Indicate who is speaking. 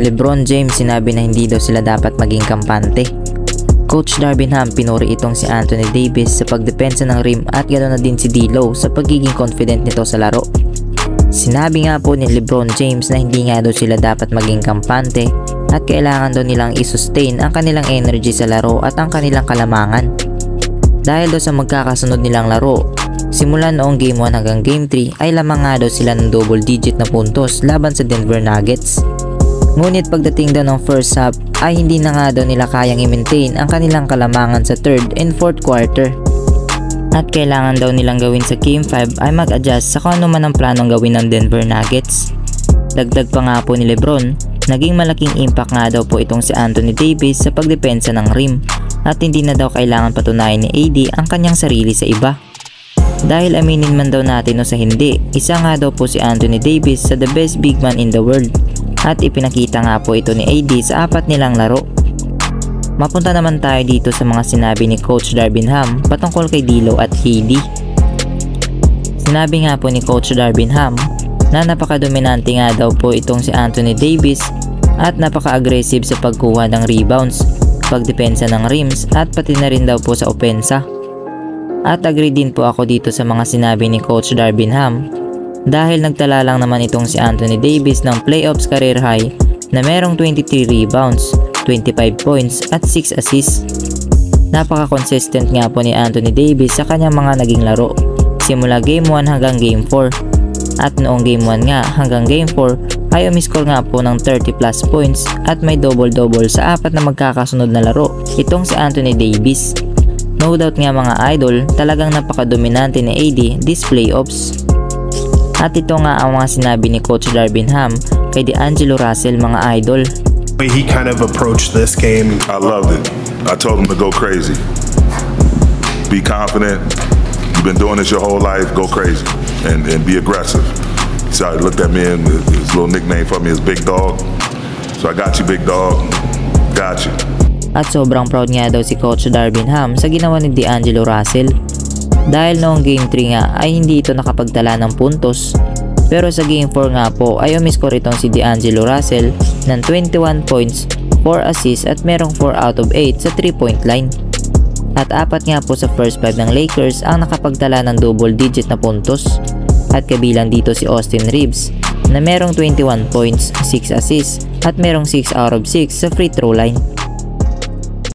Speaker 1: LeBron James sinabi na hindi daw sila dapat maging kampante. Coach Darvin Ham pinuri itong si Anthony Davis sa pagdepensa ng rim at ganoon na din si D'Lo sa pagiging confident nito sa laro. Sinabi nga po ni LeBron James na hindi nga daw sila dapat maging kampante at kailangan daw nilang i-sustain ang kanilang energy sa laro at ang kanilang kalamangan. Dahil daw sa magkakasunod nilang laro, simula noong Game 1 hanggang Game 3 ay lamang nga daw sila ng double digit na puntos laban sa Denver Nuggets. Ngunit pagdating daw ng first half ay hindi na nga daw nila kayang i-maintain ang kanilang kalamangan sa third and fourth quarter. At kailangan daw nilang gawin sa Game 5 ay mag-adjust sa kung ano man ang planong gawin ng Denver Nuggets. Dagdag pa nga po ni LeBron, naging malaking impact nga daw po itong si Anthony Davis sa pagdepensa ng rim at hindi na daw kailangan patunayan ni AD ang kanyang sarili sa iba. Dahil aminin man daw natin o sa hindi, isa nga daw po si Anthony Davis sa the best big man in the world. At ipinakita nga po ito ni AD sa 4 nilang laro. Mapunta naman tayo dito sa mga sinabi ni Coach Darvin Ham patungkol kay D'Lo at KD. Sinabi nga po ni Coach Darvin Ham na napakadominante nga daw po itong si Anthony Davis at napaka-aggressive sa pagkuha ng rebounds, pagdepensa ng rims at pati na rin daw po sa opensa. At agree din po ako dito sa mga sinabi ni Coach Darvin Ham dahil nagtala lang naman itong si Anthony Davis ng playoffs career high na merong 23 rebounds, 25 points at 6 assists. Napaka-consistent nga po ni Anthony Davis sa kanyang mga naging laro simula Game 1 hanggang Game 4. At noong Game 1 nga hanggang Game 4 ay umiscore nga po ng 30 plus points at may double-double sa 4 na magkakasunod na laro itong si Anthony Davis. No doubt nga mga idol, talagang napaka-dominante ni AD this playoffs. At ito nga ang mga sinabi ni Coach Darvin Ham kay D'Angelo Russell mga idol.
Speaker 2: He kind of approached this game.
Speaker 3: I loved it. I told him to go crazy. Be confident. You've been doing this your whole life. Go crazy and be aggressive. So he looked at me and his little nickname for me is Big Dog. So I got you, Big Dog. Got you.
Speaker 1: At sobrang proud nga daw si Coach Darvin Ham sa ginawa ni D'Angelo Russell. Dahil noong Game 3 nga ay hindi ito nakapagtala ng puntos. Pero sa Game 4 nga po ay umiscore itong si D'Angelo Russell ng 21 points, 4 assists at merong 4 out of 8 sa 3-point line. At 4 nga po sa first 5 ng Lakers ang nakapagtala ng double digit na puntos. At kabilang dito si Austin Reeves na merong 21 points, 6 assists at merong 6 out of 6 sa free throw line.